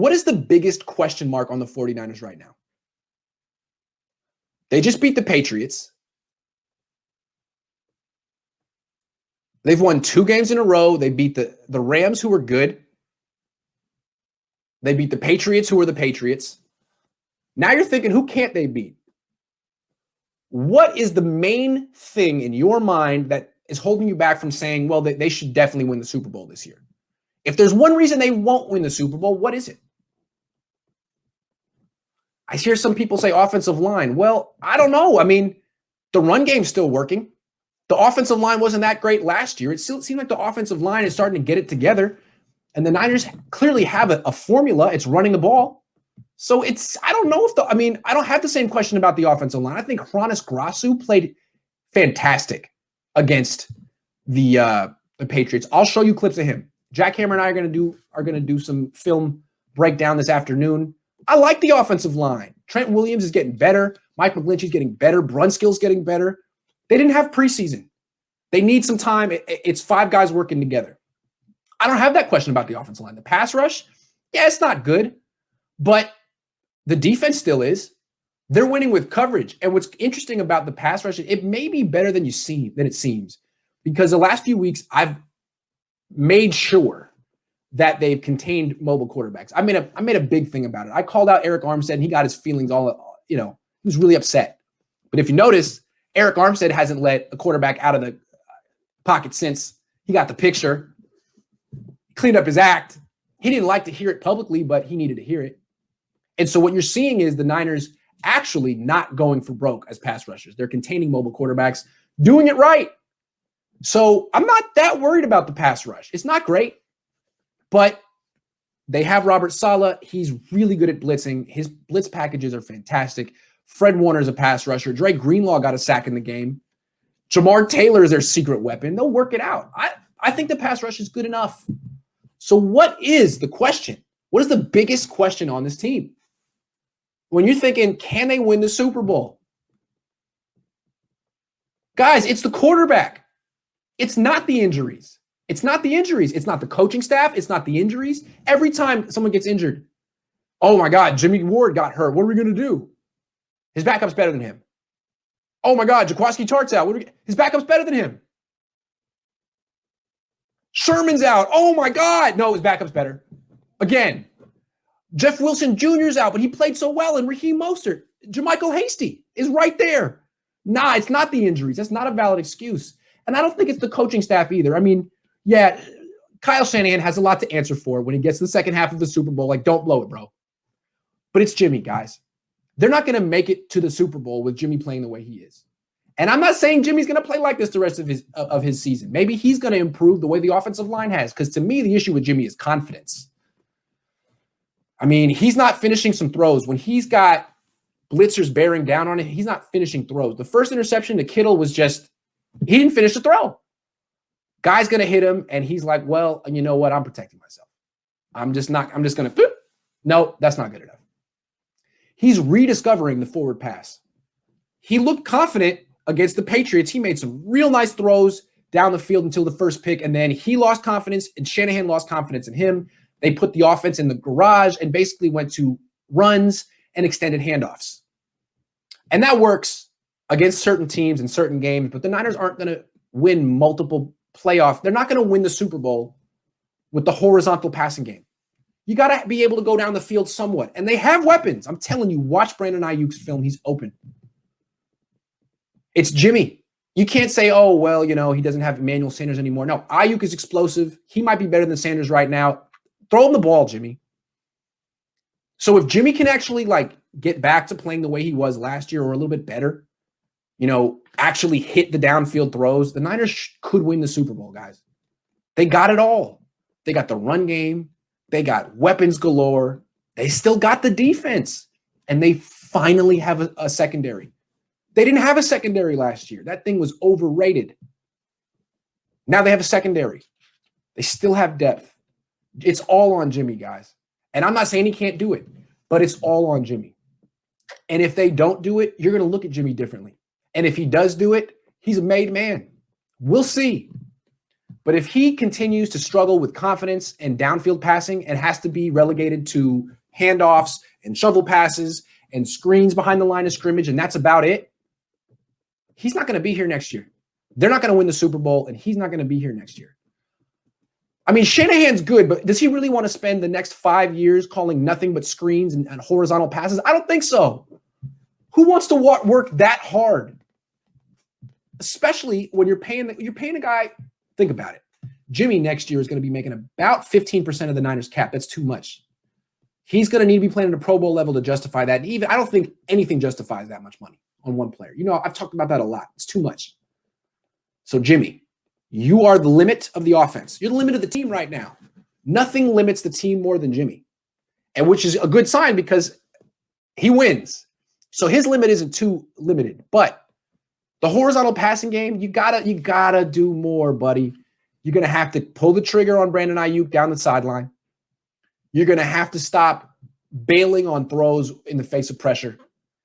what is the biggest question mark on the 49ers right now? They just beat the Patriots. They've won 2 games in a row. They beat the Rams, who were good. They beat the Patriots, who were the Patriots. Now you're thinking, who can't they beat? What is the main thing in your mind that is holding you back from saying, well, they should definitely win the Super Bowl this year? If there's one reason they won't win the Super Bowl, what is it? I hear some people say offensive line. Well, I don't know. I mean, the run game's still working. The offensive line wasn't that great last year. It still seemed like the offensive line is starting to get it together. And the Niners clearly have a formula. It's running the ball. So I don't know I don't have the same question about the offensive line. I think Hronis Grasu played fantastic against the Patriots. I'll show you clips of him. Jack Hammer and I are gonna do some film breakdown this afternoon. I like the offensive line. Trent Williams is getting better. Mike McGlinchey's getting better. Brunskill's getting better. They didn't have preseason. They need some time. It's 5 guys working together. I don't have that question about the offensive line. The pass rush, yeah, it's not good, but the defense still is. They're winning with coverage. And what's interesting about the pass rush, it may be better than it seems, because the last few weeks I've made sure that they've contained mobile quarterbacks. I made a big thing about it. I called out Eric Armstead, and he got his feelings all, he was really upset. But if you notice, Eric Armstead hasn't let a quarterback out of the pocket since he got the picture. He cleaned up his act. He didn't like to hear it publicly, but he needed to hear it. And so what you're seeing is the Niners actually not going for broke as pass rushers. They're containing mobile quarterbacks, doing it right. So I'm not that worried about the pass rush. It's not great, but they have Robert Saleh. He's really good at blitzing. His blitz packages are fantastic. Fred Warner's a pass rusher. Dre Greenlaw got a sack in the game. Jamar Taylor is their secret weapon. They'll work it out. I think the pass rush is good enough. So what is the question? What is the biggest question on this team? When you're thinking, can they win the Super Bowl? Guys, it's the quarterback. It's not the injuries. It's not the injuries. It's not the coaching staff. It's not the injuries. Every time someone gets injured, oh my God, Jimmy Ward got hurt. What are we going to do? His backup's better than him. Oh my God, Jaquiski Tartt's out. His backup's better than him. Sherman's out. Oh my God. No, his backup's better. Again, Jeff Wilson Jr.'s out, but he played so well. And Raheem Mostert, JaMychal Hasty is right there. Nah, it's not the injuries. That's not a valid excuse. And I don't think it's the coaching staff either. I mean, yeah, Kyle Shanahan has a lot to answer for when he gets to the second half of the Super Bowl. Like, don't blow it, bro. But it's Jimmy, guys. They're not going to make it to the Super Bowl with Jimmy playing the way he is. And I'm not saying Jimmy's going to play like this the rest of his season. Maybe he's going to improve the way the offensive line has, because to me, the issue with Jimmy is confidence. I mean, he's not finishing some throws. When he's got blitzers bearing down on it, he's not finishing throws. The first interception to Kittle was just, he didn't finish the throw. Guy's going to hit him, and he's like, well, you know what? I'm protecting myself. I'm just going to, no, that's not good enough. He's rediscovering the forward pass. He looked confident against the Patriots. He made some real nice throws down the field until the first pick, and then he lost confidence, and Shanahan lost confidence in him. They put the offense in the garage and basically went to runs and extended handoffs. And that works against certain teams in certain games, but the Niners aren't going to win multiple playoff. They're not going to win the Super Bowl with the horizontal passing game. You got to be able to go down the field somewhat. And they have weapons. I'm telling you, watch Brandon Ayuk's film. He's open. It's Jimmy. You can't say, oh, well, he doesn't have Emmanuel Sanders anymore. No, Ayuk is explosive. He might be better than Sanders right now. Throw him the ball, Jimmy. So if Jimmy can actually get back to playing the way he was last year or a little bit better, actually hit the downfield throws, the Niners could win the Super Bowl, guys. They got it all. They got the run game. They got weapons galore. They still got the defense. And they finally have a secondary. They didn't have a secondary last year. That thing was overrated. Now they have a secondary. They still have depth. It's all on Jimmy, guys. And I'm not saying he can't do it, but it's all on Jimmy. And if they don't do it, you're going to look at Jimmy differently. And if he does do it, he's a made man. We'll see. But if he continues to struggle with confidence and downfield passing and has to be relegated to handoffs and shovel passes and screens behind the line of scrimmage, and that's about it, he's not going to be here next year. They're not going to win the Super Bowl, and he's not going to be here next year. I mean, Shanahan's good, but does he really want to spend the next 5 years calling nothing but screens and horizontal passes? I don't think so. Who wants to work that hard? Especially when you're paying a guy. Think about it. Jimmy next year is going to be making about 15% of the Niners cap. That's too much. He's going to need to be playing at a Pro Bowl level to justify that. And even I don't think anything justifies that much money on one player. You know, I've talked about that a lot. It's too much. So Jimmy, you are the limit of the offense. You're the limit of the team right now. Nothing limits the team more than Jimmy, and which is a good sign because he wins. So his limit isn't too limited. But the horizontal passing game, you gotta do more, buddy. You're gonna have to pull the trigger on Brandon Ayuk down the sideline. You're gonna have to stop bailing on throws in the face of pressure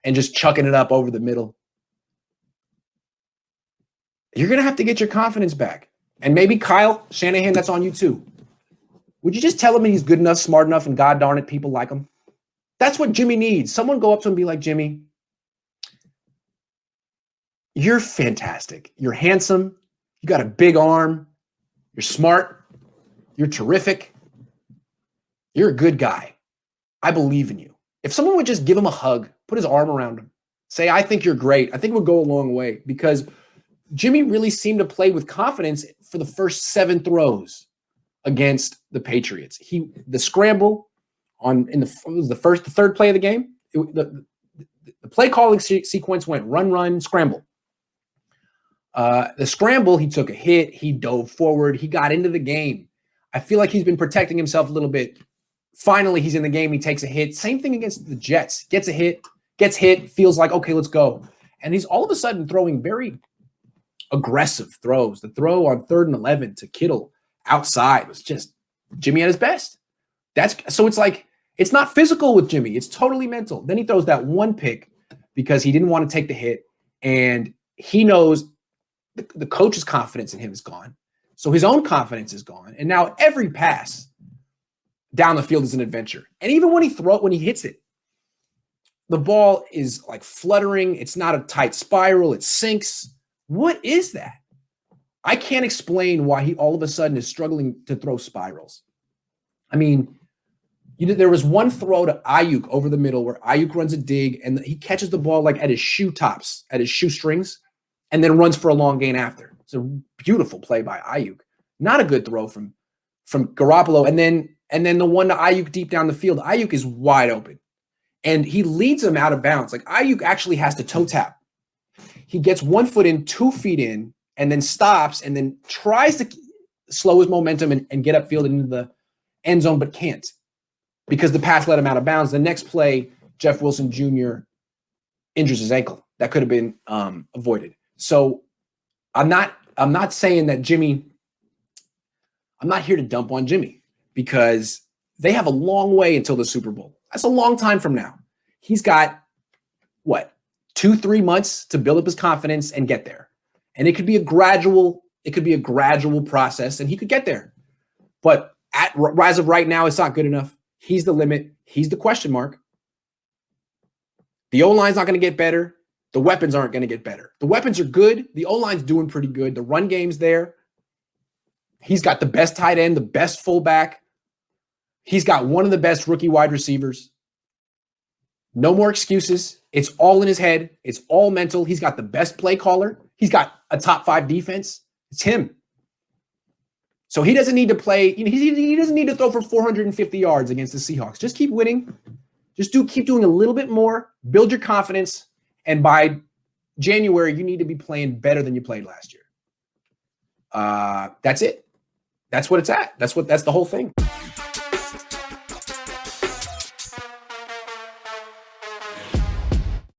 and just chucking it up over the middle. You're going to have to get your confidence back. And maybe Kyle Shanahan, that's on you too. Would you just tell him he's good enough, smart enough, and God darn it, people like him? That's what Jimmy needs. Someone go up to him and be like, Jimmy, you're fantastic. You're handsome. You got a big arm. You're smart. You're terrific. You're a good guy. I believe in you. If someone would just give him a hug, put his arm around him, say, I think you're great, I think it would go a long way, because Jimmy really seemed to play with confidence for the first 7 throws against the Patriots. The scramble the third play of the game. The play calling sequence went run, scramble. The scramble, he took a hit, he dove forward, he got into the game. I feel like he's been protecting himself a little bit. Finally, he's in the game, he takes a hit. Same thing against the Jets. Gets a hit, gets hit, feels like, okay, let's go. And he's all of a sudden throwing very aggressive throws. The throw on 3rd and 11 to Kittle outside was just Jimmy at his best. So it's like, it's not physical with Jimmy. It's totally mental. Then he throws that one pick because he didn't want to take the hit. And he knows the coach's confidence in him is gone. So his own confidence is gone. And now every pass down the field is an adventure. And even when he hits it, the ball is like fluttering. It's not a tight spiral. It sinks. What is that? I can't explain why he all of a sudden is struggling to throw spirals. I mean, there was one throw to Ayuk over the middle where Ayuk runs a dig and he catches the ball like at his shoe tops, at his shoestrings, and then runs for a long gain after. It's a beautiful play by Ayuk. Not a good throw from Garoppolo. And then the one to Ayuk deep down the field. Ayuk is wide open. And he leads him out of bounds. Like Ayuk actually has to toe tap. He gets 1 foot in, 2 feet in, and then stops and then tries to slow his momentum and get upfield into the end zone, but can't because the pass let him out of bounds. The next play, Jeff Wilson Jr. injures his ankle. That could have been avoided. So I'm not saying that Jimmy, I'm not here to dump on Jimmy because they have a long way until the Super Bowl. That's a long time from now. He's got, 2-3 months to build up his confidence and get there. And it could be a gradual process and he could get there. But as of right now, it's not good enough. He's the limit. He's the question mark. The O-line's not going to get better. The weapons aren't going to get better. The weapons are good. The O-line's doing pretty good. The run game's there. He's got the best tight end, the best fullback. He's got one of the best rookie wide receivers. No more excuses. It's all in his head. It's all mental. He's got the best play caller. He's got a top 5 defense. It's him. So he doesn't need to play. He doesn't need to throw for 450 yards against the Seahawks. Just keep winning. Keep doing a little bit more. Build your confidence. And by January, you need to be playing better than you played last year. That's it. That's what it's at. That's the whole thing.